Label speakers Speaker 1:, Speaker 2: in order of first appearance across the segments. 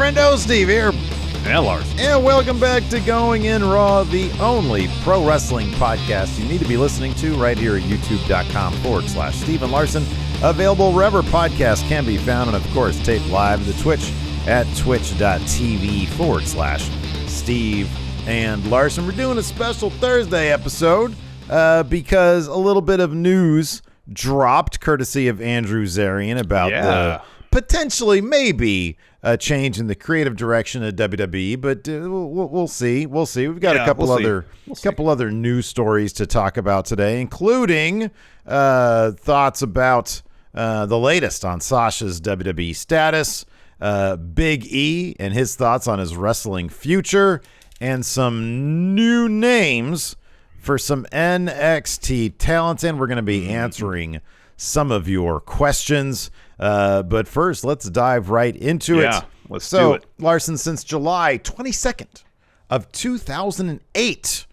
Speaker 1: Friendo, Steve here.
Speaker 2: And Larson.
Speaker 1: And welcome back to Going In Raw, the only pro wrestling podcast you need to be listening to right here at youtube.com/Steve Larson. Available wherever podcasts can be found, and of course, taped live to Twitch at twitch.tv/Steve and Larson. We're doing a special Thursday episode because a little bit of news dropped courtesy of Andrew Zarian about the potentially maybe a change in the creative direction of WWE, but we'll see. We'll see. We've got a couple other news stories to talk about today, including thoughts about the latest on Sasha's WWE status, Big E and his thoughts on his wrestling future, and some new names for some NXT talent, and we're going to be answering some of your questions. But first, let's dive right into it.
Speaker 2: Let's do it.
Speaker 1: Larson, since July 22nd of 2008,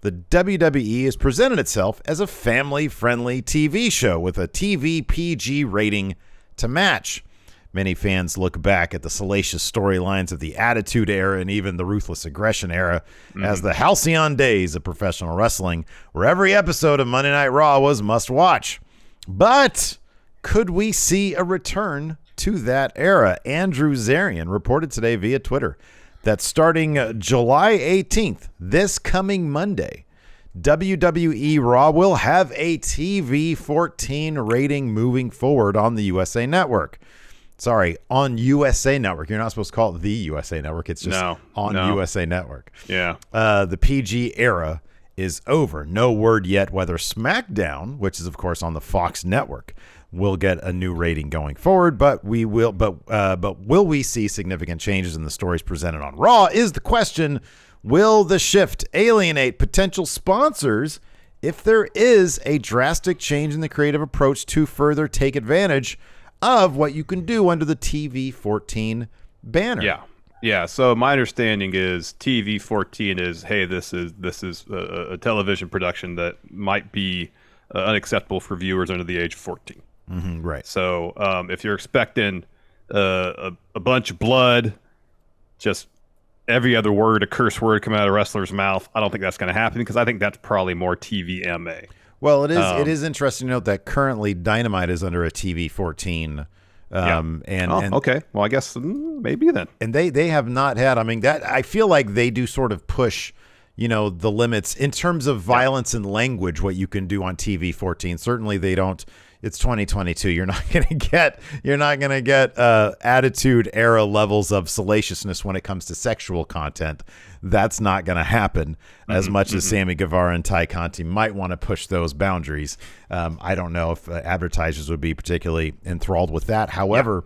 Speaker 1: the WWE has presented itself as a family-friendly TV show with a TV PG rating to match. Many fans look back at the salacious storylines of the Attitude Era and even the Ruthless Aggression Era as the halcyon days of professional wrestling, where every episode of Monday Night Raw was must-watch. But could we see a return to that era? Andrew Zarian reported today via Twitter that starting July 18th, this coming Monday, WWE Raw will have a TV-14 rating moving forward on the USA Network. Sorry, on USA Network. You're not supposed to call it the USA Network. It's just on USA Network.
Speaker 2: Yeah.
Speaker 1: The PG era is over. No word yet whether SmackDown, which is of course on the Fox network, will get a new rating going forward, but will we see significant changes in the stories presented on Raw is the question. Will the shift alienate potential sponsors if there is a drastic change in the creative approach to further take advantage of what you can do under the TV-14 banner?
Speaker 2: Yeah. So my understanding is TV-14 is, hey, this is a television production that might be unacceptable for viewers under the age of 14.
Speaker 1: Right.
Speaker 2: So if you're expecting a bunch of blood, just every other word, a curse word come out of a wrestler's mouth, I don't think that's going to happen because I think that's probably more TVMA.
Speaker 1: Well, it is interesting to note that currently Dynamite is under a TV-14.
Speaker 2: Okay. Well, I guess maybe then.
Speaker 1: And they have not had. I mean, that I feel like they do sort of push, the limits in terms of violence and language. What you can do on TV-14. Certainly, they don't. It's 2022. You're not going to get Attitude Era levels of salaciousness when it comes to sexual content. That's not going to happen as much as Sammy Guevara and Ty Conti might want to push those boundaries. I don't know if advertisers would be particularly enthralled with that. However,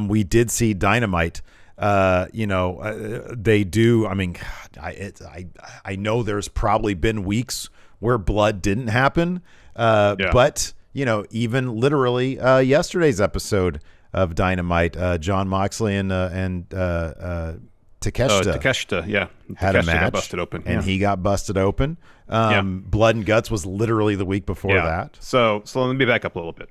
Speaker 1: we did see Dynamite. They do. I mean, I know there's probably been weeks where blood didn't happen, but even literally yesterday's episode of Dynamite, Jon Moxley and Takeshita, had a match, got busted open, and he got busted open. Blood and Guts was literally the week before that.
Speaker 2: So let me back up a little bit.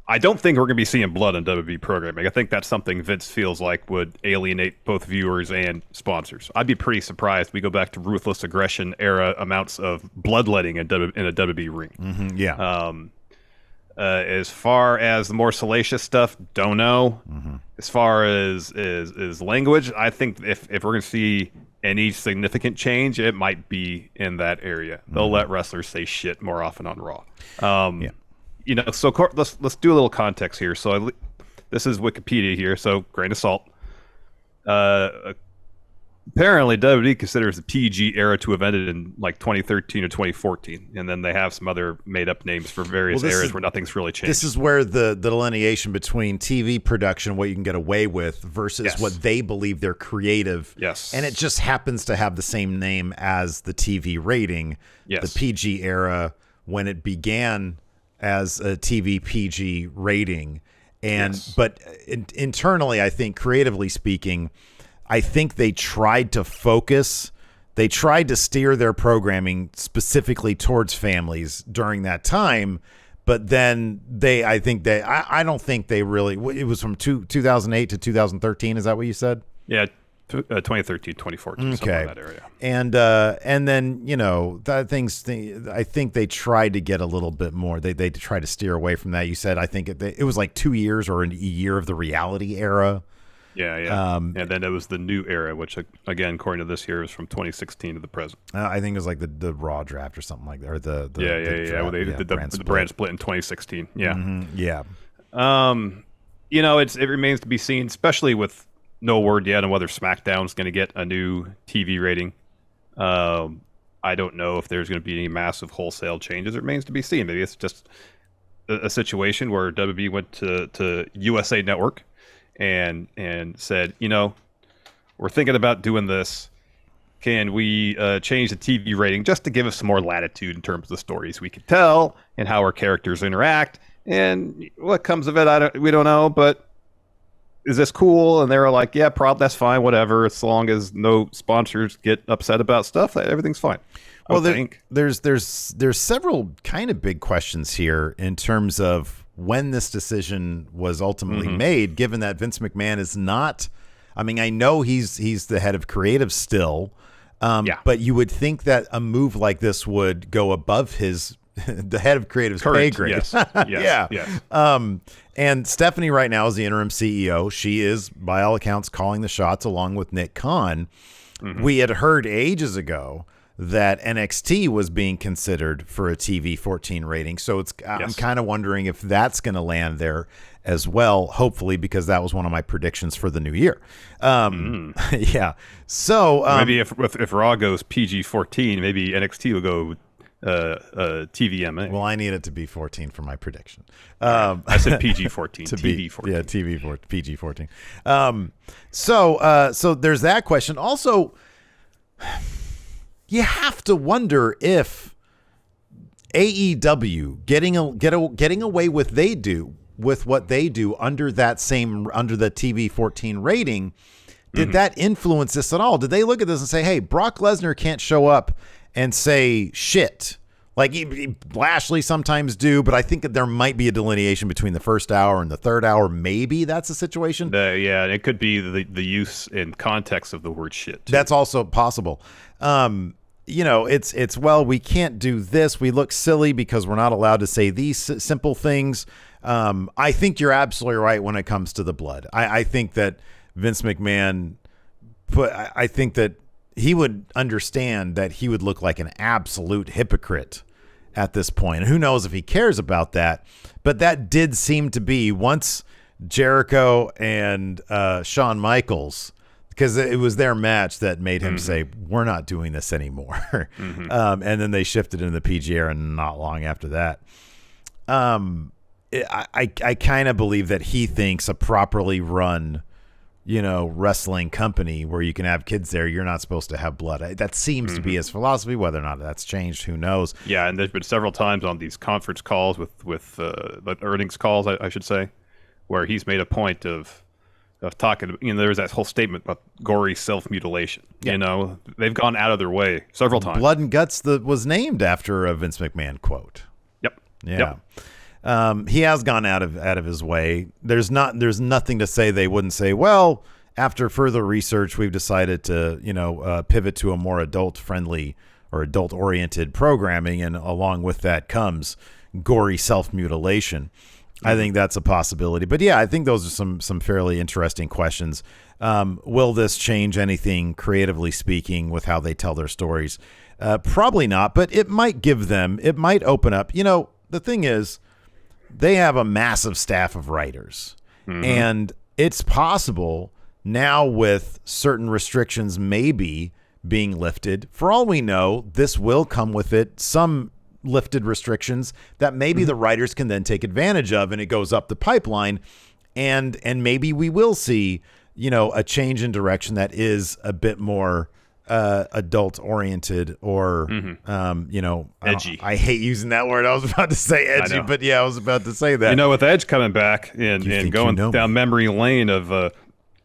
Speaker 2: I don't think we're going to be seeing blood in WWE programming. I think that's something Vince feels like would alienate both viewers and sponsors. I'd be pretty surprised if we go back to Ruthless Aggression era amounts of bloodletting in a WWE ring. As far as the more salacious stuff, don't know. As far as language, I think if we're going to see any significant change, it might be in that area. They'll let wrestlers say shit more often on Raw. So let's do a little context here. So this is Wikipedia here, so grain of salt. Apparently, WWE considers the PG era to have ended in like 2013 or 2014, and then they have some other made-up names for various eras where nothing's really changed.
Speaker 1: This is where the delineation between TV production, what you can get away with, versus what they believe they're creative.
Speaker 2: Yes.
Speaker 1: And it just happens to have the same name as the TV rating.
Speaker 2: Yes.
Speaker 1: The PG era, when it began as a TV PG rating. But internally, I think, creatively speaking, I think they tried to steer their programming specifically towards families during that time, But then I don't think they really. It was from 2008 to 2013. Is that what you said?
Speaker 2: Yeah, 2013, 2014, somewhere in that area.
Speaker 1: And then I think they tried to get a little bit more. They tried to steer away from that. You said I think it was like 2 years or a year of the reality era.
Speaker 2: Yeah. And then it was the new era, which again, according to this year, is from 2016 to the present.
Speaker 1: I think it was like the Raw draft or something like that, or the
Speaker 2: draft, well, they did the brand split in 2016. Yeah,
Speaker 1: yeah.
Speaker 2: It remains to be seen, especially with no word yet on whether SmackDown's going to get a new TV rating. I don't know if there's going to be any massive wholesale changes. It remains to be seen. Maybe it's just a situation where WWE went to USA Network and said, we're thinking about doing this. Can we change the TV rating just to give us some more latitude in terms of the stories we could tell and how our characters interact? And what comes of it, we don't know, but is this cool? And they were like, yeah, that's fine, whatever, as long as no sponsors get upset about stuff, everything's fine.
Speaker 1: Well, there's several kind of big questions here in terms of when this decision was ultimately made, given that Vince McMahon is not, I know he's the head of creative still, but you would think that a move like this would go above the head of creative's pay grade.
Speaker 2: Yes.
Speaker 1: And Stephanie right now is the interim CEO. She is, by all accounts, calling the shots along with Nick Khan. We had heard ages ago that NXT was being considered for a TV 14 rating. So I'm kind of wondering if that's going to land there as well, hopefully, because that was one of my predictions for the new year. Yeah. So
Speaker 2: maybe if Raw goes PG-14, maybe NXT will go TVMA.
Speaker 1: Well, I need it to be 14 for my prediction.
Speaker 2: I said PG-14.
Speaker 1: TV-14. Yeah, PG-14. So there's that question. Also, you have to wonder if AEW getting away with what they do under the TV 14 rating, did that influence this at all? Did they look at this and say, hey, Brock Lesnar can't show up and say shit? Like Lashley sometimes do, but I think that there might be a delineation between the first hour and the third hour. Maybe that's a situation.
Speaker 2: Yeah, it could be the use and context of the word shit, too.
Speaker 1: That's also possible. It's we can't do this. We look silly because we're not allowed to say these simple things. I think you're absolutely right when it comes to the blood. I think that Vince McMahon I think that he would understand that he would look like an absolute hypocrite at this point. And who knows if he cares about that. But that did seem to be once Jericho and Shawn Michaels, because it was their match that made him say, we're not doing this anymore. And then they shifted into the PG era not long after that. I kind of believe that he thinks a properly run wrestling company where you can have kids there, you're not supposed to have blood. That seems to be his philosophy. Whether or not that's changed, who knows? Yeah,
Speaker 2: and there's been several times on these conference calls with earnings calls, I should say, where he's made a point of talking. There's that whole statement about gory self-mutilation. Yeah. They've gone out of their way several times.
Speaker 1: Blood and Guts was named after a Vince McMahon quote.
Speaker 2: Yep.
Speaker 1: Yeah.
Speaker 2: Yep.
Speaker 1: He has gone out of his way. There's nothing to say they wouldn't say, well, after further research, we've decided to, pivot to a more adult friendly or adult oriented programming. And along with that comes gory self-mutilation. I think that's a possibility. But yeah, I think those are some fairly interesting questions. Will this change anything creatively speaking with how they tell their stories? Probably not, but it might open up. The thing is, they have a massive staff of writers, and it's possible now with certain restrictions maybe being lifted. For all we know, this will come with it some lifted restrictions that maybe the writers can then take advantage of, and it goes up the pipeline, and maybe we will see a change in direction that is a bit more adult oriented or
Speaker 2: edgy.
Speaker 1: I hate using that word. I was about to say edgy, but yeah, I was about to say that.
Speaker 2: With Edge coming back and going down memory lane of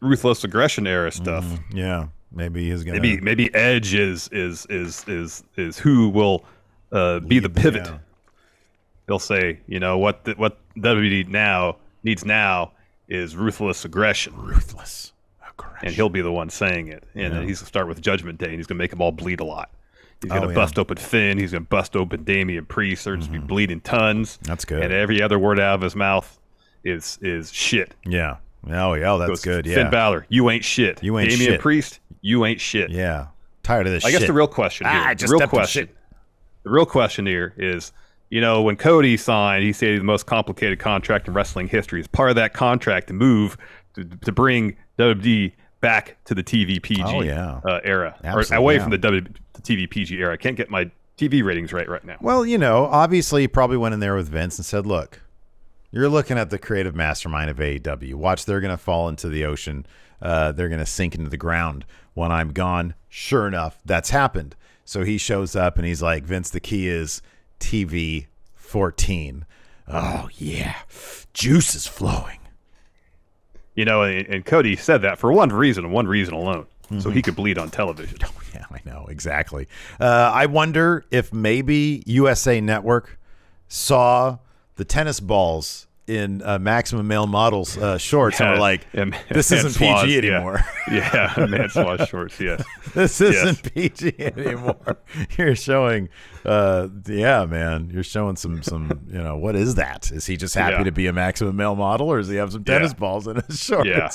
Speaker 2: ruthless aggression era stuff.
Speaker 1: Yeah, maybe he's gonna.
Speaker 2: Maybe Edge is who will be the pivot. they'll say, what WWE now needs now is ruthless aggression.
Speaker 1: Ruthless aggression.
Speaker 2: And he'll be the one saying it. And he's going to start with Judgment Day, and he's going to make them all bleed a lot. He's going to bust open Finn. He's going to bust open Damian Priest. They're just be bleeding tons.
Speaker 1: That's good.
Speaker 2: And every other word out of his mouth is shit.
Speaker 1: Yeah. Oh, yeah, that's good. Yeah.
Speaker 2: Finn Balor, you ain't shit.
Speaker 1: You ain't
Speaker 2: Damian
Speaker 1: shit.
Speaker 2: Priest, you ain't shit.
Speaker 1: Yeah. Tired of this shit.
Speaker 2: I guess the real question here.
Speaker 1: The
Speaker 2: real question here is, when Cody signed, he said the most complicated contract in wrestling history. As part of that contract to move to bring WWE back to the TV PG era. Or away from the TV PG era. I can't get my TV ratings right now.
Speaker 1: Well, obviously he probably went in there with Vince and said, look, you're looking at the creative mastermind of AEW. Watch, they're going to fall into the ocean. They're going to sink into the ground when I'm gone. Sure enough, that's happened. So he shows up and he's like, Vince, the key is TV-14. Oh, yeah. Juice is flowing.
Speaker 2: And Cody said that for one reason alone. So he could bleed on television.
Speaker 1: Oh, yeah, I know. Exactly. I wonder if maybe USA Network saw the tennis balls in Maximum Male Models shorts and were like, this isn't PG anymore.
Speaker 2: Yeah, Manswash shorts, yes.
Speaker 1: This isn't PG anymore. You're showing, man, you're showing some, what is that? Is he just happy to be a Maximum Male Model, or does he have some tennis balls in his shorts?
Speaker 2: Yeah.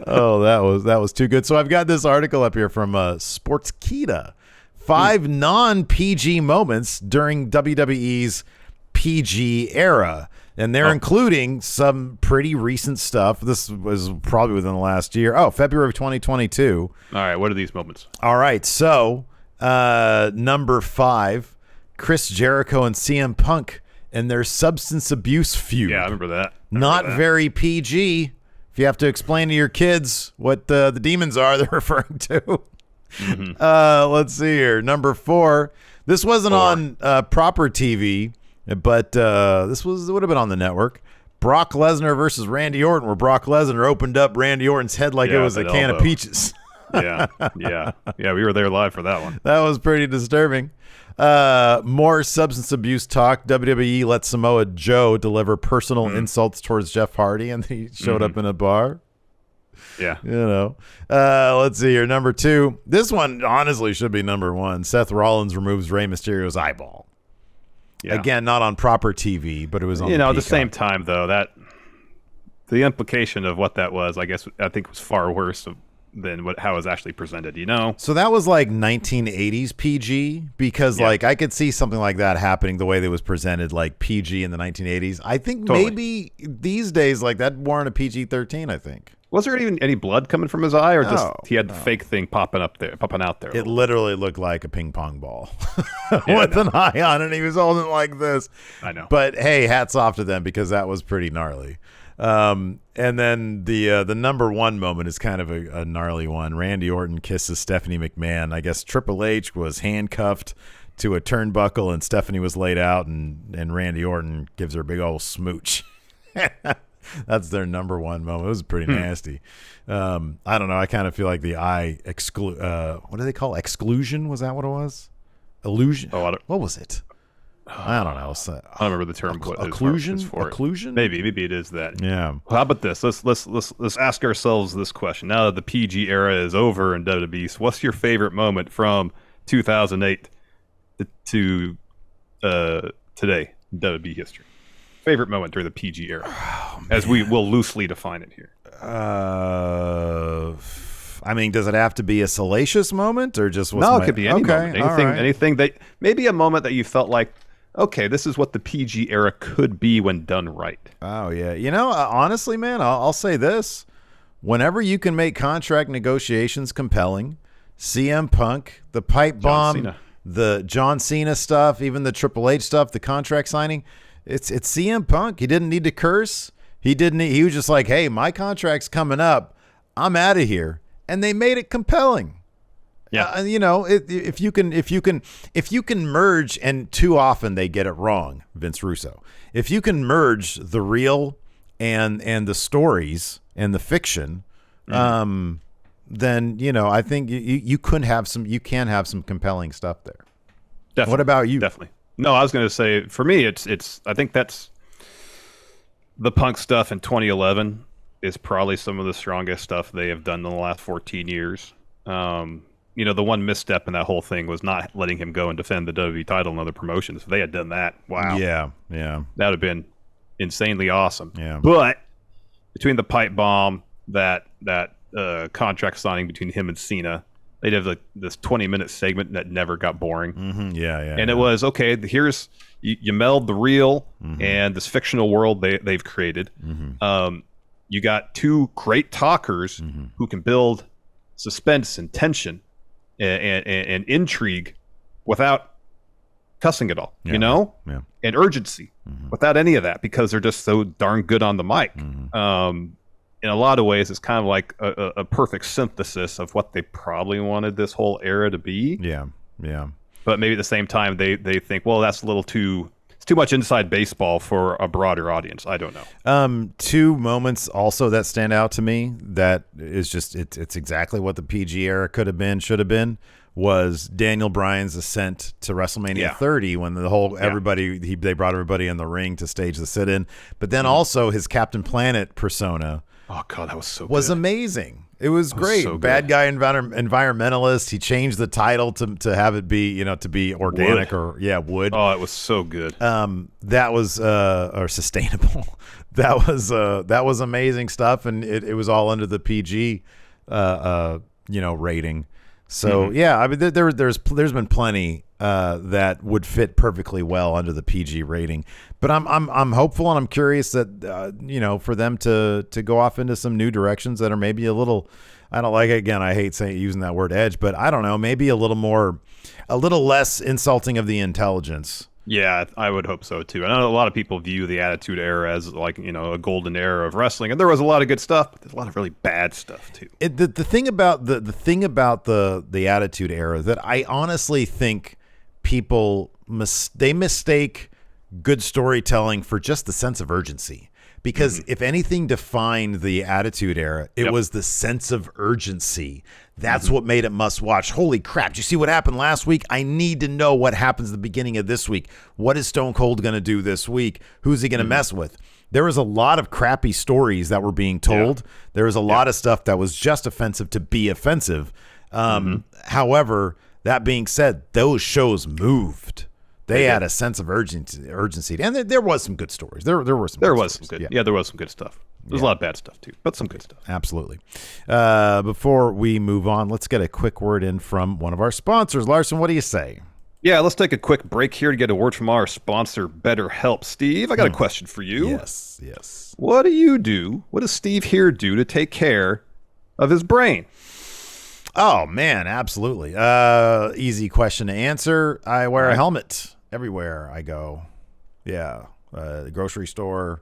Speaker 1: Oh, that was too good. So I've got this article up here from Sportskeeda. 5 non-PG moments during WWE's PG era. And they're including some pretty recent stuff. This was probably within the last year. Oh, February of 2022.
Speaker 2: All right, what are these moments?
Speaker 1: All right, so number 5, Chris Jericho and CM Punk and their substance abuse feud.
Speaker 2: Yeah, I remember that.
Speaker 1: Not very PG. If you have to explain to your kids what the demons are they're referring to. Let's see here. Number 4. This wasn't on proper TV. But this would have been on the network. Brock Lesnar versus Randy Orton, where Brock Lesnar opened up Randy Orton's head like it was a can of peaches.
Speaker 2: Yeah, we were there live for that one.
Speaker 1: That was pretty disturbing. More substance abuse talk. WWE let Samoa Joe deliver personal insults towards Jeff Hardy, and he showed up in a bar.
Speaker 2: Yeah.
Speaker 1: Let's see here. Number 2. This one honestly should be number 1. Seth Rollins removes Rey Mysterio's eyeball. Yeah. Again, not on proper TV, but it was on
Speaker 2: at the same time, though, that the implication of what that was, I think was far worse than how it was actually presented, So
Speaker 1: that was like 1980s PG, because like I could see something like that happening the way that was presented, like PG in the 1980s. I think maybe these days, like that warrant a PG-13, I think.
Speaker 2: Was there even any blood coming from his eye, or just he had the fake thing popping out there?
Speaker 1: It literally looked like a ping pong ball with an eye on it, and he was holding it like this.
Speaker 2: I know.
Speaker 1: But hey, hats off to them, because that was pretty gnarly. And then the number 1 moment is kind of a gnarly one. Randy Orton kisses Stephanie McMahon. I guess Triple H was handcuffed to a turnbuckle, and Stephanie was laid out, and Randy Orton gives her a big old smooch. That's their number 1 moment. It was pretty nasty. I don't know. I kind of feel like the eye what do they call it? Exclusion? Was that what it was? Illusion? What was it? I don't know.
Speaker 2: I don't remember the term.
Speaker 1: Occlusion? Occlusion?
Speaker 2: Maybe it is that.
Speaker 1: Yeah.
Speaker 2: Well, how about this? Let's ask ourselves this question. Now that the PG era is over in WWE, so what's your favorite moment from 2008 to today in WWE history? Favorite moment during the PG era, as we will loosely define it here.
Speaker 1: I mean, does it have to be a salacious moment, or just
Speaker 2: it could be any moment. Anything that maybe a moment that you felt like, okay, this is what the PG era could be when done right.
Speaker 1: Oh yeah, honestly, man, I'll say this: whenever you can make contract negotiations compelling, CM Punk, the pipe bomb, the John Cena stuff, even the Triple H stuff, the contract signing. It's CM Punk. He didn't need to curse. He was just like, hey, my contract's coming up. I'm out of here. And they made it compelling.
Speaker 2: Yeah.
Speaker 1: If you can merge, and too often they get it wrong, Vince Russo. If you can merge the real and the stories and the fiction, then I think you can have some compelling stuff there.
Speaker 2: Definitely.
Speaker 1: What about you?
Speaker 2: Definitely. No, I was going to say, for me, it's. I think that's the Punk stuff in 2011 is probably some of the strongest stuff they have done in the last 14 years. The one misstep in that whole thing was not letting him go and defend the WWE title in other promotions. If they had done that, wow.
Speaker 1: Yeah.
Speaker 2: That would have been insanely awesome.
Speaker 1: Yeah.
Speaker 2: But between the pipe bomb, that contract signing between him and Cena, they did this 20-minute segment that never got boring.
Speaker 1: Mm-hmm. Yeah.
Speaker 2: And it was, okay, here's, you meld the real and this fictional world they've created. You got two great talkers who can build suspense and tension and intrigue without cussing at all, and urgency without any of that, because they're just so darn good on the mic. In a lot of ways, it's kind of like a perfect synthesis of what they probably wanted this whole era to be.
Speaker 1: Yeah.
Speaker 2: But maybe at the same time, they think, well, that's it's too much inside baseball for a broader audience. I don't know.
Speaker 1: Two moments also that stand out to me that is just it's exactly what the PG era should have been, was Daniel Bryan's ascent to WrestleMania 30, when the whole they brought everybody in the ring to stage the sit-in, but then also his Captain Planet persona.
Speaker 2: Oh God, that was so
Speaker 1: was
Speaker 2: good.
Speaker 1: Amazing. It was great.
Speaker 2: So
Speaker 1: Bad guy environmentalist. He changed the title to have it be, to be organic wood.
Speaker 2: Oh, it was so good.
Speaker 1: That was or sustainable. That was amazing stuff, and it was all under the PG rating. So I mean, there's been plenty that would fit perfectly well under the PG rating. But I'm hopeful, and I'm curious that for them to go off into some new directions that are maybe a little, I don't like it. Again, I hate using that word edge, but I don't know, maybe a little less insulting of the intelligence.
Speaker 2: Yeah, I would hope so too. I know a lot of people view the Attitude Era as like, a golden era of wrestling, and there was a lot of good stuff, but there's a lot of really bad stuff too.
Speaker 1: The thing about the Attitude Era that I honestly think people mistake good storytelling for just the sense of urgency. Because if anything defined the Attitude Era, it was the sense of urgency. That's what made it must watch. Holy crap. Did you see what happened last week? I need to know what happens at the beginning of this week. What is Stone Cold going to do this week? Who's he going to mess with? There was a lot of crappy stories that were being told. There was a lot of stuff that was just offensive to be offensive. However, that being said, those shows moved. They had a sense of urgency, and there was some good stories. There was some good.
Speaker 2: Yeah, there was some good stuff. There's a lot of bad stuff too, but some good stuff.
Speaker 1: Absolutely. Before we move on, let's get a quick word in from one of our sponsors. Larson, what do you say?
Speaker 2: Yeah, let's take a quick break here to get a word from our sponsor, BetterHelp. Steve, I got a question for you.
Speaker 1: Yes.
Speaker 2: What do you do? What does Steve here do to take care of his brain?
Speaker 1: Oh, man, absolutely. Easy question to answer. I wear a helmet everywhere I go. Yeah. The grocery store,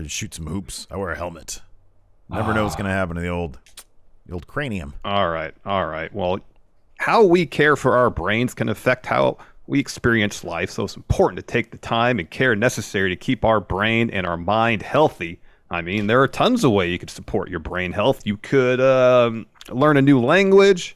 Speaker 1: shoot some hoops. I wear a helmet. Never know what's going to happen to the old cranium.
Speaker 2: All right. Well, how we care for our brains can affect how we experience life, so it's important to take the time and care necessary to keep our brain and our mind healthy. I mean, there are tons of ways you could support your brain health. You could learn a new language.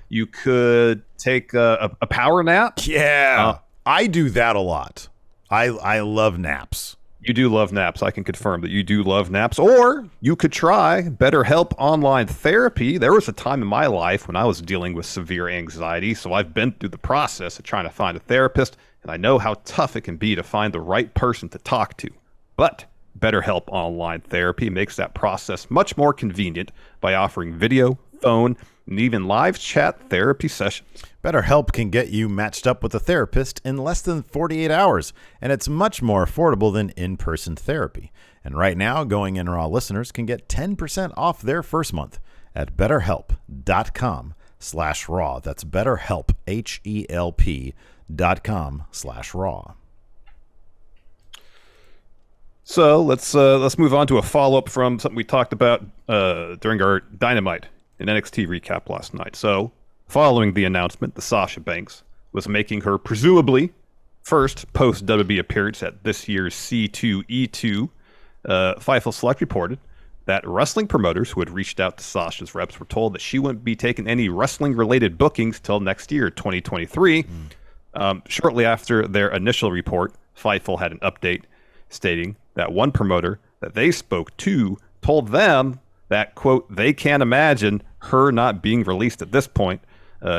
Speaker 2: You could take a power nap.
Speaker 1: Yeah, I do that a lot. I love naps.
Speaker 2: You do love naps. I can confirm that you do love naps. Or you could try BetterHelp online therapy. There was a time in my life when I was dealing with severe anxiety, so I've been through the process of trying to find a therapist, and I know how tough it can be to find the right person to talk to. But BetterHelp online therapy makes that process much more convenient by offering video, phone, and even live chat therapy sessions.
Speaker 1: BetterHelp can get you matched up with a therapist in less than 48 hours, and it's much more affordable than in-person therapy. And right now, Going In Raw listeners can get 10% off their first month at BetterHelp.com/raw. That's BetterHelp, HELP.com/raw.
Speaker 2: So let's move on to a follow-up from something we talked about during our Dynamite and NXT recap last night. So, following the announcement that Sasha Banks was making her presumably first post-WWE appearance at this year's C2E2, Fightful Select reported that wrestling promoters who had reached out to Sasha's reps were told that she wouldn't be taking any wrestling-related bookings till next year, 2023. Shortly after their initial report, Fightful had an update stating that one promoter that they spoke to told them that, quote, they can't imagine her not being released at this point.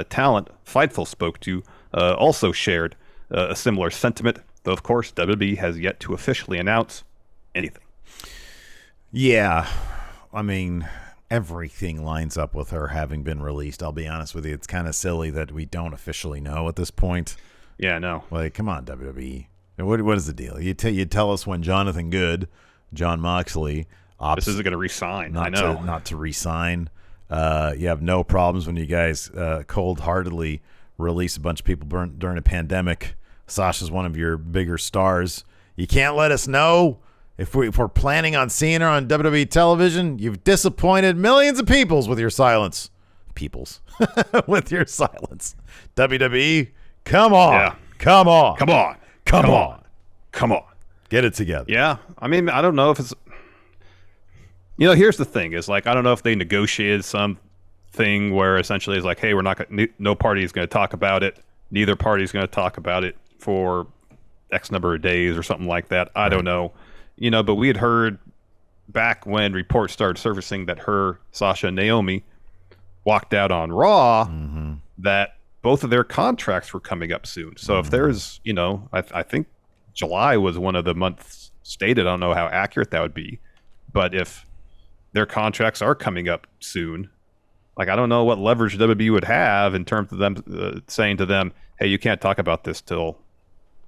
Speaker 2: Talent Fightful spoke to also shared a similar sentiment, though, of course, WWE has yet to officially announce anything.
Speaker 1: Yeah, I mean, everything lines up with her having been released. I'll be honest with you. It's kind of silly that we don't officially know at this point.
Speaker 2: Yeah, no.
Speaker 1: Like, come on, WWE. What is the deal? You tell us when Jonathan Good, John Moxley,
Speaker 2: this isn't going to resign. I
Speaker 1: know.
Speaker 2: know.
Speaker 1: Not to resign. You have no problems when you guys cold-heartedly release a bunch of people during a pandemic. Sasha's one of your bigger stars. You can't let us know if we're planning on seeing her on WWE television. You've disappointed millions of peoples with your silence. With your silence. WWE, come on.
Speaker 2: Yeah.
Speaker 1: Come on.
Speaker 2: Come on.
Speaker 1: Come on.
Speaker 2: Come on.
Speaker 1: Get it together.
Speaker 2: Yeah. I mean, I don't know if it's... You know, here's the thing. Is like, I don't know if they negotiated something where essentially it's like, hey, we're not gonna, no party is going to talk about it. Neither party is going to talk about it for X number of days or something like that. I don't know. You know, but we had heard back when reports started surfacing that Sasha and Naomi walked out on Raw, that both of their contracts were coming up soon. So if there's, you know, I think July was one of the months stated. I don't know how accurate that would be. But if their contracts are coming up soon, like, I don't know what leverage WWE would have in terms of them saying to them, hey, you can't talk about this till,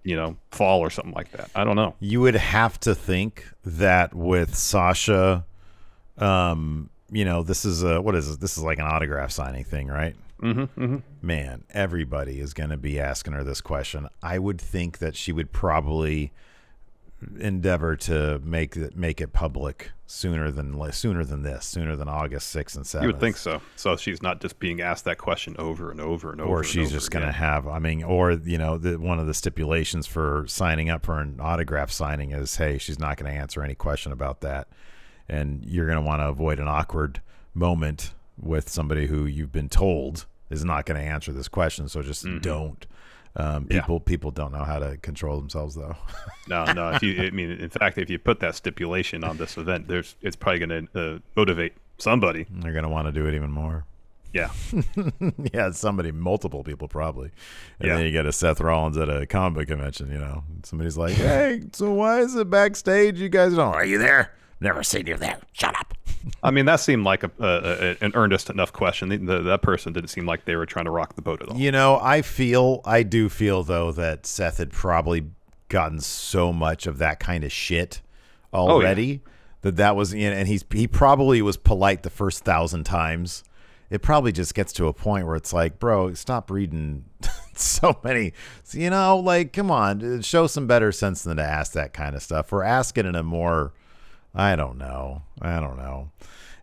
Speaker 2: you know, fall or something like that. I don't know.
Speaker 1: You would have to think that with Sasha, you know, this is what is this? This is like an autograph signing thing, right? Man, everybody is going to be asking her this question. I would think that she would probably endeavor to make it public sooner than August 6th and 7th.
Speaker 2: You would think so. So she's not just being asked that question over and over and over.
Speaker 1: Or she's just going to have, I mean, or, you know, one of the stipulations for signing up for an autograph signing is, hey, she's not going to answer any question about that. And you're going to want to avoid an awkward moment with somebody who you've been told is not going to answer this question. So just don't. People don't know how to control themselves, though.
Speaker 2: No. In fact, if you put that stipulation on this event, it's probably going to motivate somebody.
Speaker 1: They're going to want to do it even more.
Speaker 2: Yeah.
Speaker 1: Yeah, multiple people probably. And then you get a Seth Rollins at a comic book convention, you know. Somebody's like, hey, so why is it backstage? You guys don't. Are you there? Never seen you there. Shut up.
Speaker 2: I mean, that seemed like an earnest enough question. That person didn't seem like they were trying to rock the boat at all.
Speaker 1: You know, I do feel, though, that Seth had probably gotten so much of that kind of shit already that was, and he probably was polite the first 1,000 times. It probably just gets to a point where it's like, bro, stop reading so many. You know, like, come on, show some better sense than to ask that kind of stuff. Or ask it in a more... I don't know.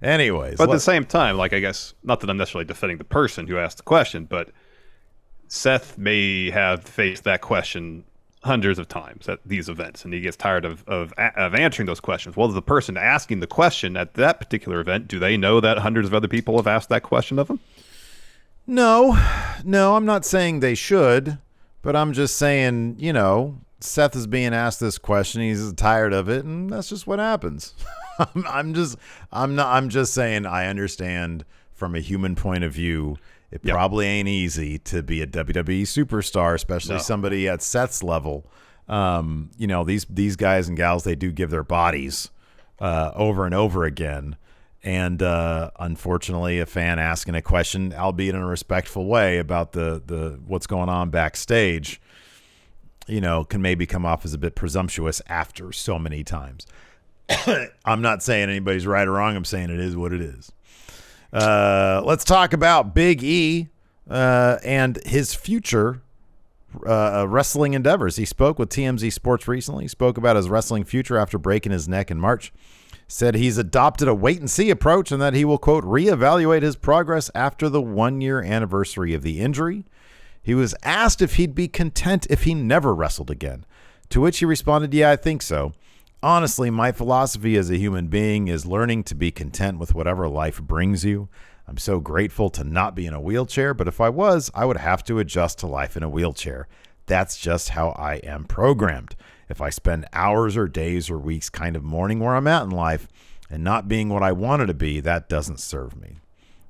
Speaker 1: Anyways.
Speaker 2: But at the same time, like, I guess, not that I'm necessarily defending the person who asked the question, but Seth may have faced that question hundreds of times at these events, and he gets tired of answering those questions. Well, the person asking the question at that particular event, do they know that hundreds of other people have asked that question of him? No,
Speaker 1: I'm not saying they should, but I'm just saying, you know, Seth is being asked this question. He's tired of it, and that's just what happens. I'm just saying I understand from a human point of view. It probably ain't easy to be a WWE superstar, especially somebody at Seth's level. You know, these guys and gals, they do give their bodies over and over again. And unfortunately, a fan asking a question, albeit in a respectful way, about the what's going on backstage, you know, can maybe come off as a bit presumptuous after so many times. I'm not saying anybody's right or wrong. I'm saying it is what it is. Let's talk about Big E and his future wrestling endeavors. He spoke with TMZ Sports recently. He spoke about his wrestling future after breaking his neck in March. Said he's adopted a wait-and-see approach and that he will, quote, reevaluate his progress after the 1-year anniversary of the injury. He was asked if he'd be content if he never wrestled again, to which he responded, yeah, I think so. Honestly, my philosophy as a human being is learning to be content with whatever life brings you. I'm so grateful to not be in a wheelchair, but if I was, I would have to adjust to life in a wheelchair. That's just how I am programmed. If I spend hours or days or weeks kind of mourning where I'm at in life and not being what I wanted to be, that doesn't serve me,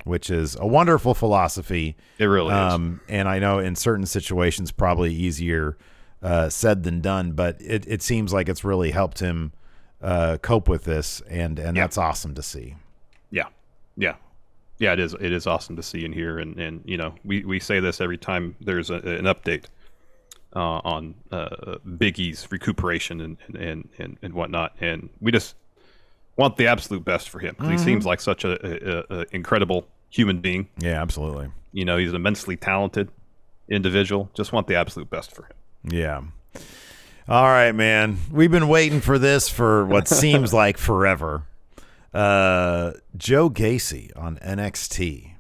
Speaker 1: which is a wonderful philosophy.
Speaker 2: It really is.
Speaker 1: And I know in certain situations probably easier said than done, but it seems like it's really helped him cope with this, and that's awesome to see.
Speaker 2: Yeah, it is. It is awesome to see and hear, and you know, we say this every time there's an update on Big E's recuperation and whatnot, and we just want the absolute best for him, because he seems like such a incredible human being.
Speaker 1: Yeah, absolutely.
Speaker 2: You know, he's an immensely talented individual. Just want the absolute best for him.
Speaker 1: Yeah. All right, man. We've been waiting for this for what seems like forever. Joe Gacy on NXT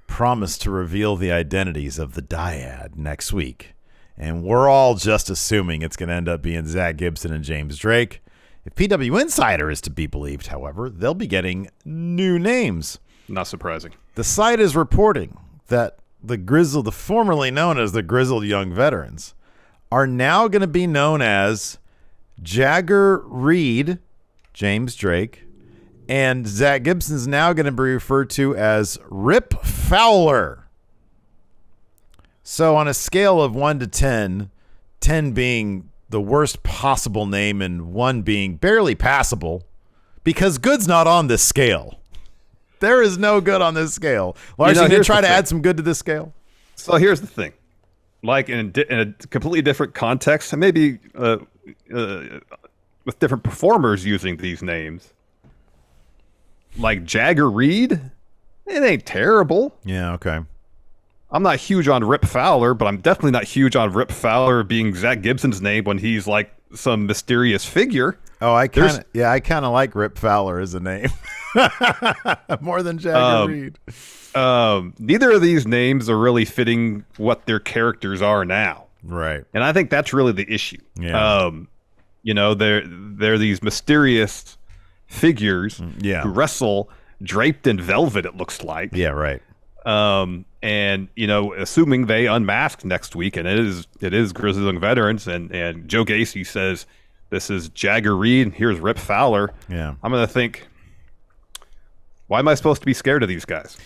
Speaker 1: promised to reveal the identities of the dyad next week, and we're all just assuming it's going to end up being Zach Gibson and James Drake. If PW Insider is to be believed, however, they'll be getting new names.
Speaker 2: Not surprising.
Speaker 1: The site is reporting that the formerly known as the Grizzled Young Veterans, are now going to be known as Jagger Reed, James Drake, and Zach Gibson's now going to be referred to as Rip Fowler. So on a scale of 1 to 10, 10 being the worst possible name and 1 being barely passable, because good's not on this scale. There is no good on this scale. Larson, you going to try to add some good to this scale?
Speaker 2: So here's the thing. Like in a completely different context, and maybe with different performers using these names, like Jagger Reed, it ain't terrible.
Speaker 1: Yeah, okay.
Speaker 2: I'm not huge on Rip Fowler, but I'm definitely not huge on Rip Fowler being Zach Gibson's name when he's like some mysterious figure.
Speaker 1: Oh, I kind of like Rip Fowler as a name more than Jagger Reed.
Speaker 2: Neither of these names are really fitting what their characters are now.
Speaker 1: Right.
Speaker 2: And I think that's really the issue.
Speaker 1: Yeah.
Speaker 2: You know, they're these mysterious figures who wrestle draped in velvet, it looks like.
Speaker 1: Yeah, right.
Speaker 2: And, you know, assuming they unmask next week, and it is Grizzly Young Veterans, and Joe Gacy says, this is Jagger Reed, and here's Rip Fowler.
Speaker 1: Yeah.
Speaker 2: I'm going to think, why am I supposed to be scared of these guys?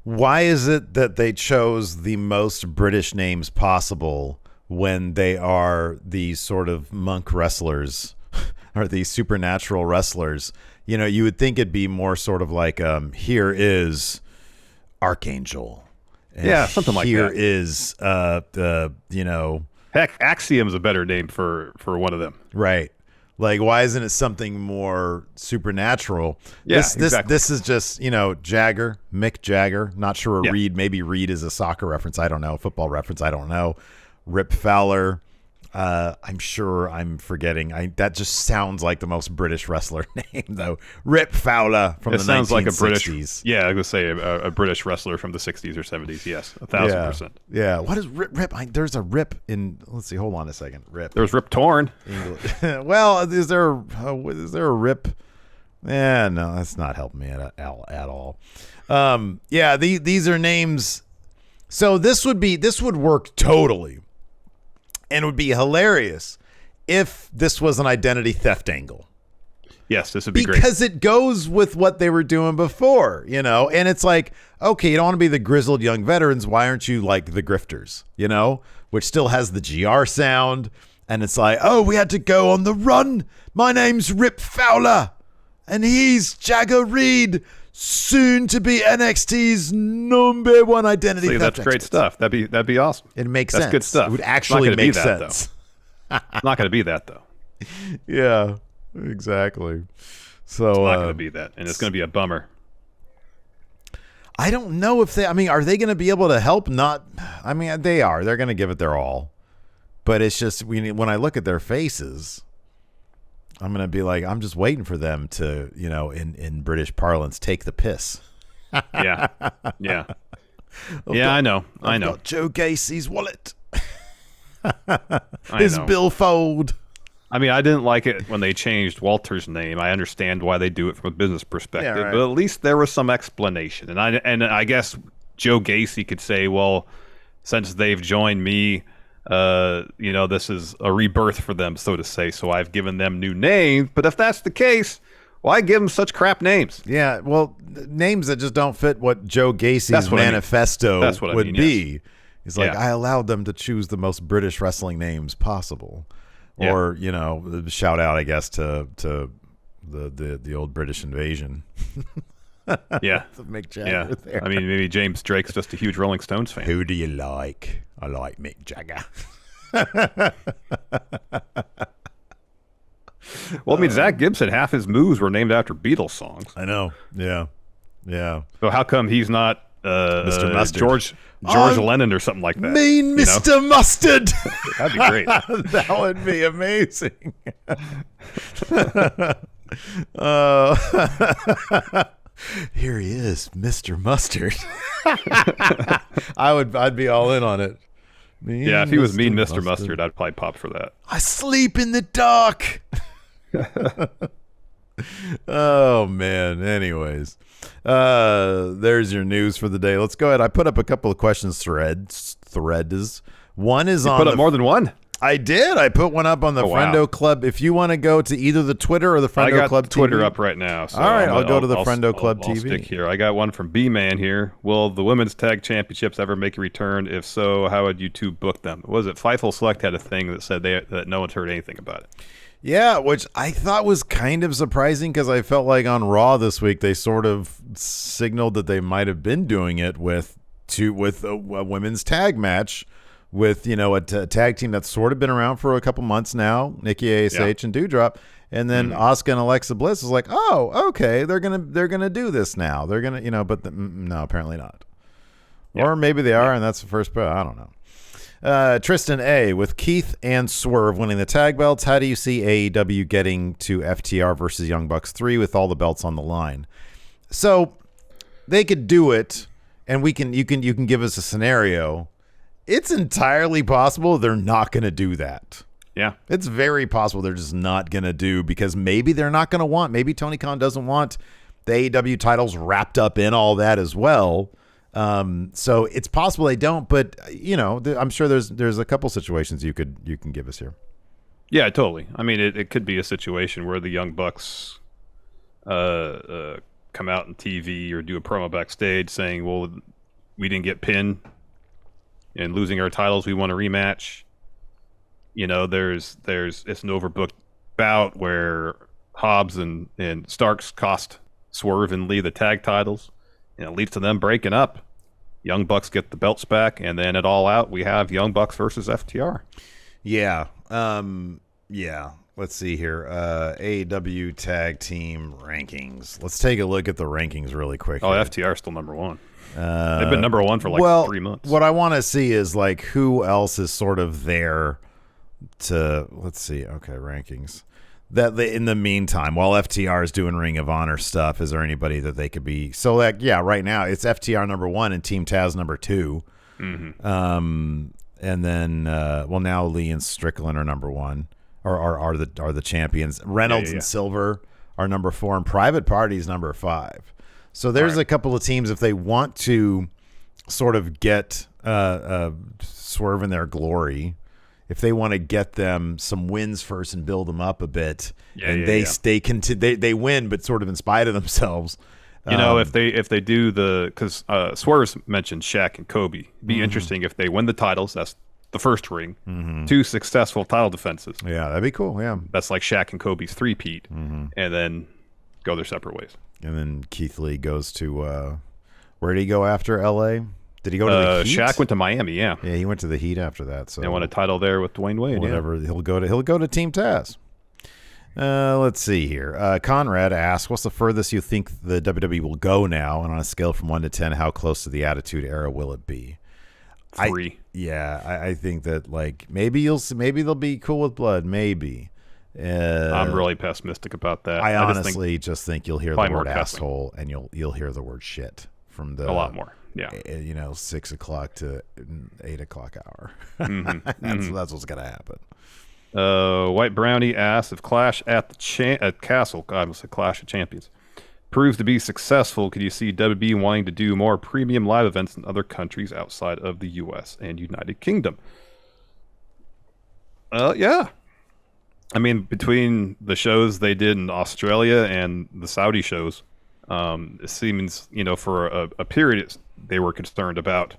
Speaker 1: Why is it that they chose the most British names possible when they are these sort of monk wrestlers or these supernatural wrestlers? You know, you would think it'd be more sort of like, here is Archangel.
Speaker 2: And something like that.
Speaker 1: Here is, you know.
Speaker 2: Heck, Axiom's a better name for one of them.
Speaker 1: Right. Like, why isn't it something more supernatural?
Speaker 2: Yeah,
Speaker 1: exactly. This is just, you know, Jagger, Mick Jagger. Not sure a Reed. Maybe Reed is a soccer reference. I don't know. Football reference. I don't know. Rip Fowler. I'm sure I'm forgetting. That just sounds like the most British wrestler name, though. Rip Fowler from the 1960s. It sounds like a
Speaker 2: British. Yeah, I was going to say a British wrestler from the 60s or 70s. Yes, 1,000%.
Speaker 1: Yeah. What is Rip? There's a Rip in. Let's see. Hold on a second. Rip.
Speaker 2: There's Rip Torn.
Speaker 1: Well, is there a Rip? Yeah, no, that's not helping me at all. Yeah, these are names. So this would work totally. And it would be hilarious if this was an identity theft angle.
Speaker 2: Yes, this would be great.
Speaker 1: Because it goes with what they were doing before, you know? And it's like, okay, you don't want to be the Grizzled Young Veterans. Why aren't you like the Grifters, you know? Which still has the GR sound. And it's like, oh, we had to go on the run. My name's Rip Fowler. And he's Jagger Reed. Soon to be NXT's number one identity.
Speaker 2: See, that's great stuff. That'd be awesome.
Speaker 1: It makes sense.
Speaker 2: That's good stuff.
Speaker 1: It would actually make sense.
Speaker 2: It's not going to be that though.
Speaker 1: Yeah, exactly. So
Speaker 2: it's not going to be that, and it's going to be a bummer.
Speaker 1: I don't know if they. I mean, are they going to be able to help? Not. I mean, they are. They're going to give it their all. But it's just when I look at their faces, I'm going to be like, I'm just waiting for them to, you know, in British parlance, take the piss.
Speaker 2: Yeah. I know.
Speaker 1: Got Joe Gacy's wallet. His billfold.
Speaker 2: I mean, I didn't like it when they changed Walter's name. I understand why they do it from a business perspective, but at least there was some explanation. And I guess Joe Gacy could say, well, since they've joined me, This is a rebirth for them, so to say. So I've given them new names. But if that's the case, why give them such crap names?
Speaker 1: Yeah, well, names that just don't fit what Joe Gacy's manifesto would be. Yes. He's like, I allowed them to choose the most British wrestling names possible. Yeah. Or, shout out, I guess, to the old British invasion.
Speaker 2: Yeah.
Speaker 1: Mick Jagger there.
Speaker 2: I mean, maybe James Drake's just a huge Rolling Stones fan.
Speaker 1: Who do you like? I like Mick Jagger.
Speaker 2: Well, I mean, Zach Gibson, half his moves were named after Beatles songs.
Speaker 1: I know. Yeah.
Speaker 2: So how come he's not
Speaker 1: Mr. Mustard.
Speaker 2: George Lennon or something like that?
Speaker 1: Mean Mr. Mustard.
Speaker 2: That'd be great.
Speaker 1: That would be amazing. Here he is, Mr. Mustard. I'd be all in on it.
Speaker 2: If he was Mean Mr. Mustard, I'd probably pop for that.
Speaker 1: I sleep in the dark. Oh man. Anyways, there's your news for the day. Let's go ahead. I put up a couple of questions threads. One is on.
Speaker 2: Put up more than one.
Speaker 1: I did. I put one up on the Friendo Club. If you want to go to either the Twitter or the Friendo Club TV.
Speaker 2: Twitter up right now. So
Speaker 1: all right, I'll go to the Friendo Club TV.
Speaker 2: I'll stick here. I got one from B-Man here. Will the Women's Tag Championships ever make a return? If so, how would you two book them? Was it Fightful Select had a thing that said that no one's heard anything about it?
Speaker 1: Yeah, which I thought was kind of surprising because I felt like on Raw this week they sort of signaled that they might have been doing it with a women's tag match. With a tag team that's sort of been around for a couple months now, Nikki ASH and Doudrop, and then Asuka and Alexa Bliss was like, oh, okay, they're gonna do this now. They're gonna, but no, apparently not. Yeah. Or maybe they are, and that's the first. But I don't know. Tristan A with Keith and Swerve winning the tag belts. How do you see AEW getting to FTR versus Young Bucks 3 with all the belts on the line? So they could do it, and you can give us a scenario. It's entirely possible they're not going to do that.
Speaker 2: Yeah.
Speaker 1: It's very possible they're just not going to do because maybe they're not going to want, maybe Tony Khan doesn't want the AEW titles wrapped up in all that as well. So it's possible they don't, but I'm sure there's a couple situations you can give us here.
Speaker 2: Yeah, totally. I mean, it could be a situation where the Young Bucks come out on TV or do a promo backstage saying, well, we didn't get pinned. And losing our titles, we want a rematch. It's an overbooked bout where Hobbs and Starks cost Swerve and Lee the tag titles, and it leads to them breaking up. Young Bucks get the belts back, and then at All Out, we have Young Bucks versus FTR.
Speaker 1: Yeah. Let's see here. AEW tag team rankings. Let's take a look at the rankings really quick.
Speaker 2: Oh, here. FTR is still number one. They've been number one for 3 months.
Speaker 1: What I want to see is like who else is sort of there to, let's see. Okay, rankings. In the meantime, while FTR is doing Ring of Honor stuff, is there anybody that they could be? So right now it's FTR number 1 and Team Taz number 2. Mm-hmm. And then now Lee and Strickland are number 1 or are the champions. Reynolds and Silver are number 4 and Private Party's number 5. So there's a couple of teams, if they want to sort of get Swerve in their glory, if they want to get them some wins first and build them up a bit, they win, but sort of in spite of themselves.
Speaker 2: If they do because Swerve's mentioned Shaq and Kobe. It'd be interesting if they win the titles. That's the first ring. 2 successful title defenses.
Speaker 1: Yeah, that'd be cool. Yeah,
Speaker 2: that's like Shaq and Kobe's three-peat, and then go their separate ways.
Speaker 1: And then Keith Lee goes to where did he go after LA? Did he go to the Heat?
Speaker 2: Shaq went to Miami, yeah.
Speaker 1: Yeah, he went to the Heat after that. So
Speaker 2: they won a title there with Dwayne Wade.
Speaker 1: Whatever. Yeah. He'll go to Team Taz. Let's see here. Conrad asks, what's the furthest you think the WWE will go now? And on a scale from 1 to 10, how close to the Attitude Era will it be?
Speaker 2: 3.
Speaker 1: I think that maybe they'll be cool with blood, maybe.
Speaker 2: I'm really pessimistic about that.
Speaker 1: I honestly just think you'll hear the word asshole and you'll hear the word shit from a
Speaker 2: lot more. Yeah,
Speaker 1: 6 o'clock to 8 o'clock hour. That's what's gonna happen.
Speaker 2: White Brownie asks if Clash at Castle, God, was a Clash of Champions, proves to be successful. Could you see WWE wanting to do more premium live events in other countries outside of the U.S. and United Kingdom? Yeah. I mean, between the shows they did in Australia and the Saudi shows, it seems, for a period, they were concerned about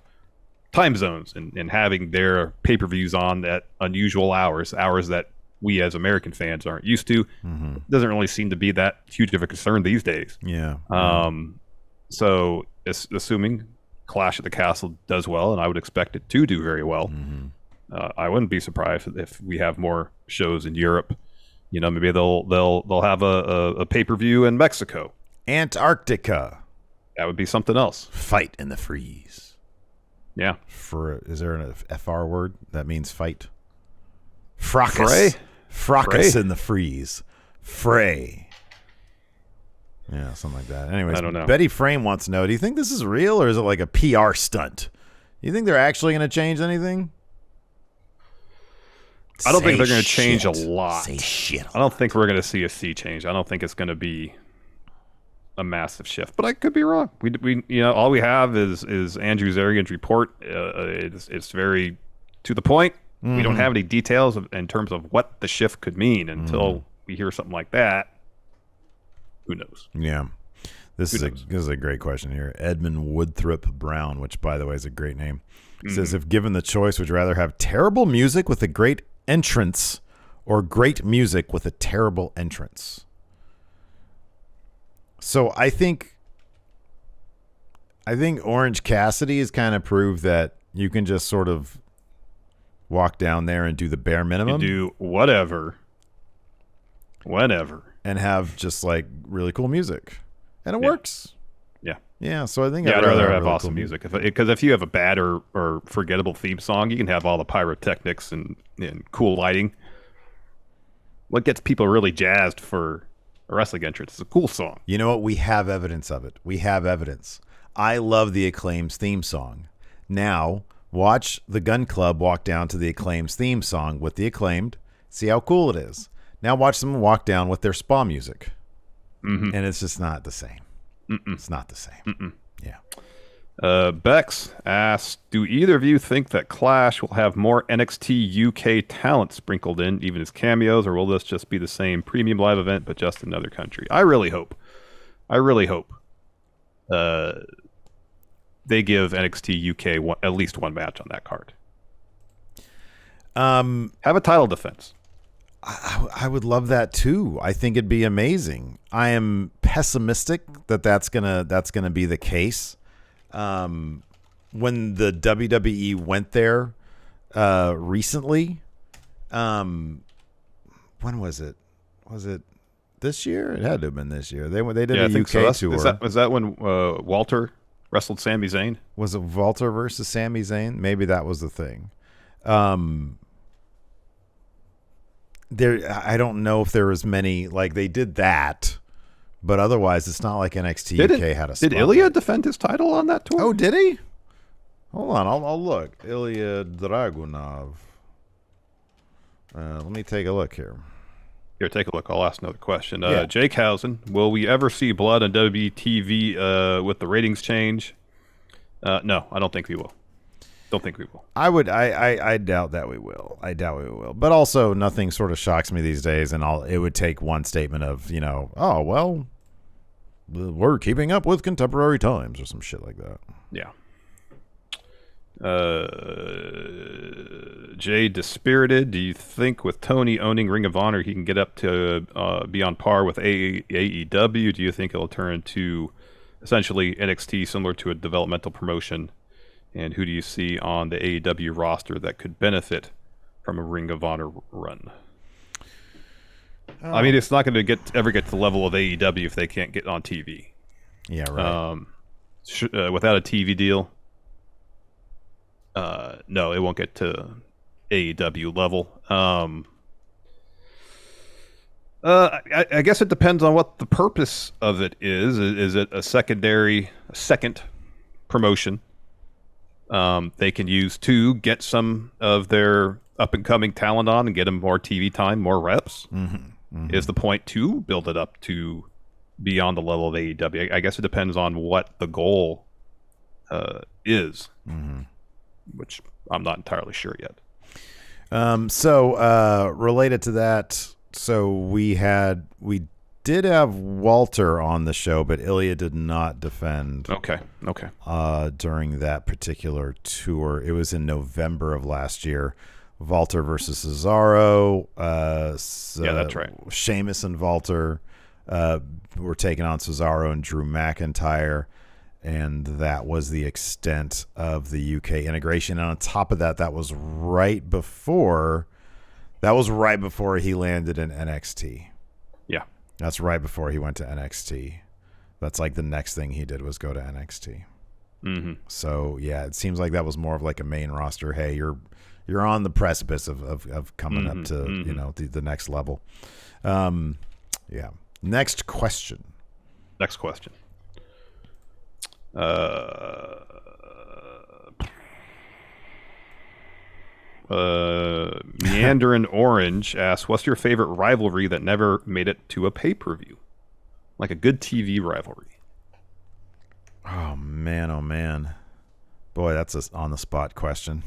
Speaker 2: time zones and having their pay-per-views on at unusual hours that we as American fans aren't used to.
Speaker 1: Mm-hmm.
Speaker 2: Doesn't really seem to be that huge of a concern these days.
Speaker 1: Yeah.
Speaker 2: So assuming Clash at the Castle does well, and I would expect it to do very well, I wouldn't be surprised if we have more shows in Europe. Maybe they'll have a pay-per-view in Mexico.
Speaker 1: Antarctica.
Speaker 2: That would be something else.
Speaker 1: Fight in the freeze.
Speaker 2: Yeah.
Speaker 1: Is there an FR word that means fight? Fracas.
Speaker 2: Fray?
Speaker 1: Fracas
Speaker 2: Fray?
Speaker 1: in the freeze. Fray. Yeah, something like that. Anyways,
Speaker 2: I don't know.
Speaker 1: Betty Frame wants to know, do you think this is real or is it like a PR stunt? Do you think they're actually going to change anything?
Speaker 2: I don't think they're going to change a lot.
Speaker 1: Say shit.
Speaker 2: I don't think we're going to see a sea change. I don't think it's going to be a massive shift, but I could be wrong. We all we have is Andrew Zarian's report. It's very to the point. We don't have any details in terms of what the shift could mean until we hear something like that. Who knows?
Speaker 1: Yeah. This is a great question here. Edmund Woodthrop Brown, which by the way is a great name, says, if given the choice, would you rather have terrible music with a great entrance or great music with a terrible entrance? So I think Orange Cassidy has kind of proved that you can just sort of walk down there and do the bare minimum.
Speaker 2: You do whatever.
Speaker 1: And have just like really cool music. And it works.
Speaker 2: Yeah.
Speaker 1: Yeah, so I think
Speaker 2: I'd rather have
Speaker 1: really
Speaker 2: awesome
Speaker 1: cool
Speaker 2: music. Because if you have a bad or forgettable theme song, you can have all the pyrotechnics and cool lighting. What gets people really jazzed for a wrestling entrance is a cool song.
Speaker 1: You know what? We have evidence of it. We have evidence. I love the Acclaim's theme song. Now, watch the Gun Club walk down to the Acclaim's theme song with the Acclaimed. See how cool it is. Now watch them walk down with their spa music. And it's just not the same. It's not the same. Yeah.
Speaker 2: Bex asks, do either of you think that Clash will have more NXT UK talent sprinkled in, even as cameos, or will this just be the same premium live event, but just in another country? I really hope they give NXT UK at least one match on that card. Have a title defense.
Speaker 1: I would love that too. I think it'd be amazing. I am pessimistic that that's gonna be the case. When the WWE went there recently, when was it? Was it this year? It had to have been this year. They did a UK tour.
Speaker 2: Was that when Walter wrestled Sami Zayn?
Speaker 1: Was it Walter versus Sami Zayn? Maybe that was the thing. I don't know if there was many, like they did that, but otherwise it's not like NXT UK had a spot.
Speaker 2: Did Ilya defend his title on that tour?
Speaker 1: Oh, did he? Hold on, I'll look. Ilya Dragunov. Let me take a look here.
Speaker 2: Here, take a look. I'll ask another question.
Speaker 1: Yeah.
Speaker 2: Jake Housen, will we ever see blood on WTV with the ratings change? No, I don't think we will. Don't think we will.
Speaker 1: I doubt that we will. I doubt we will. But also, nothing sort of shocks me these days, and it would take one statement of, oh, well, we're keeping up with contemporary times or some shit like that.
Speaker 2: Yeah. Jay Dispirited, do you think with Tony owning Ring of Honor, he can get up to be on par with AEW? Do you think it'll turn into essentially NXT, similar to a developmental promotion? And who do you see on the AEW roster that could benefit from a Ring of Honor run? I mean, it's not going to ever get to the level of AEW if they can't get on TV.
Speaker 1: Yeah, right.
Speaker 2: Without a TV deal, no, it won't get to AEW level. I guess it depends on what the purpose of it is. Is it a second promotion they can use to get some of their up-and-coming talent on and get them more TV time, more reps? Is the point to build it up to be on the level of AEW? I guess it depends on what the goal is, which I'm not entirely sure yet.
Speaker 1: So related to that, so we did have Walter on the show, but Ilya did not defend.
Speaker 2: Okay.
Speaker 1: During that particular tour, it was in November of last year. Walter versus Cesaro.
Speaker 2: Yeah, that's right.
Speaker 1: Sheamus and Walter were taking on Cesaro and Drew McIntyre, and that was the extent of the UK integration. And on top of that, that was right before he landed in NXT.
Speaker 2: Yeah.
Speaker 1: That's right before he went to NXT. That's like the next thing he did was go to NXT.
Speaker 2: Mm-hmm.
Speaker 1: So yeah, it seems like that was more of like a main roster. Hey, you're on the precipice of coming up to the next level. Yeah. Next question.
Speaker 2: Meandering Orange asks, what's your favorite rivalry that never made it to a pay-per-view? Like a good TV rivalry.
Speaker 1: Oh man. Boy, that's a on-the-spot question.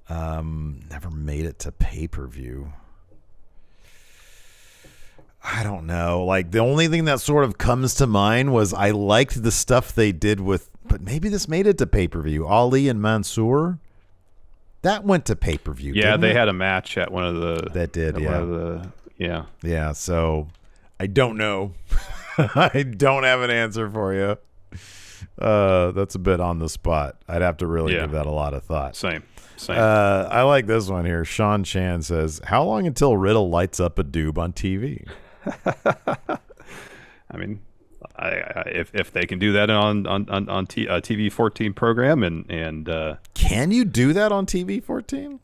Speaker 1: Never made it to pay-per-view. I don't know. Like, the only thing that sort of comes to mind was I liked the stuff they did with, but maybe this made it to pay-per-view. Ali and Mansoor. That went to pay-per-view.
Speaker 2: Yeah, they had a match at one of the...
Speaker 1: That did, yeah.
Speaker 2: Yeah.
Speaker 1: Yeah, so I don't know. I don't have an answer for you. That's a bit on the spot. I'd have to really give that a lot of thought.
Speaker 2: Same.
Speaker 1: I like this one here. Sean Chan says, how long until Riddle lights up a doob on TV?
Speaker 2: I mean, if they can do that on TV-14 program and
Speaker 1: can you do that on TV-14?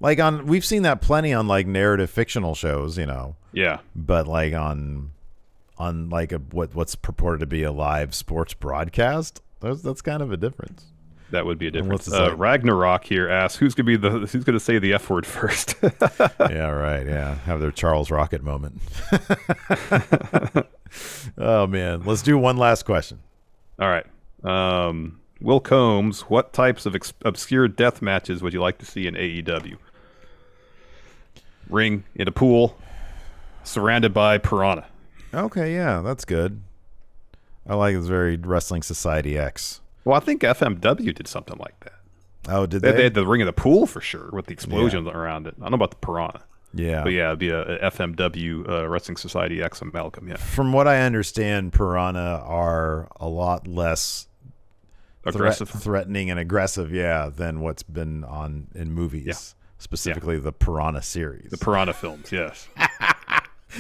Speaker 1: Like we've seen that plenty on like narrative fictional shows,
Speaker 2: Yeah.
Speaker 1: But like on like what's purported to be a live sports broadcast, that's kind of a difference.
Speaker 2: That would be a difference. Ragnarok here asks, who's gonna say the F word first?
Speaker 1: Yeah, right. Yeah, have their Charles Rocket moment. Oh man, let's do one last question.
Speaker 2: All right. Will Combs, what types of obscure death matches would you like to see in AEW? Ring in a pool, surrounded by piranha.
Speaker 1: Okay, yeah, that's good. I like this very Wrestling Society X.
Speaker 2: Well, I think FMW did something like that.
Speaker 1: Oh, did they?
Speaker 2: They had the ring in the pool for sure with the explosions around it. I don't know about the piranha.
Speaker 1: Yeah.
Speaker 2: But yeah, it'd be a FMW Wrestling Society X amalgam, yeah.
Speaker 1: From what I understand, piranha are a lot less
Speaker 2: aggressive,
Speaker 1: threatening and aggressive, than what's been in movies, specifically the Piranha series.
Speaker 2: The Piranha films, yes.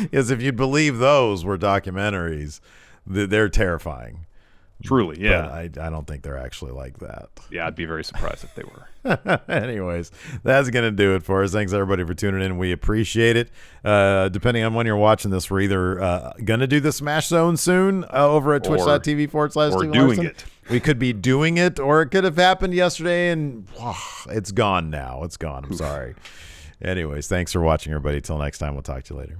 Speaker 1: Because if you believe those were documentaries, they're terrifying.
Speaker 2: Truly, yeah.
Speaker 1: But I don't think they're actually like that.
Speaker 2: Yeah, I'd be very surprised if they were.
Speaker 1: Anyways, that's going to do it for us. Thanks, everybody, for tuning in. We appreciate it. Depending on when you're watching this, we're either going to do the Smash Zone soon over at twitch.tv/Steven
Speaker 2: doing
Speaker 1: Larson.
Speaker 2: it.
Speaker 1: We could be doing it, or it could have happened yesterday, and it's gone now. It's gone. I'm sorry. Anyways, thanks for watching, everybody. Till next time, we'll talk to you later.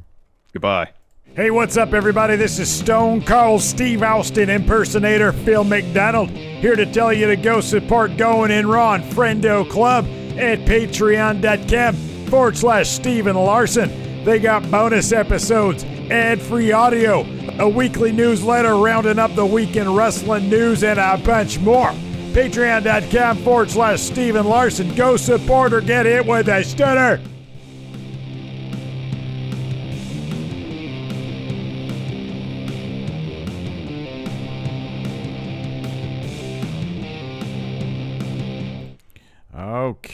Speaker 2: Goodbye.
Speaker 3: Hey, what's up, everybody? This is Stone Cold Steve Austin impersonator Phil McDonald, here to tell you to go support Going In Raw and Friendo Club at patreon.com/Steven Larson. They got bonus episodes, ad-free audio, a weekly newsletter rounding up the week in wrestling news, and a bunch more. Patreon.com/Steven Larson. Go support or get hit with a stunner.
Speaker 1: Okay.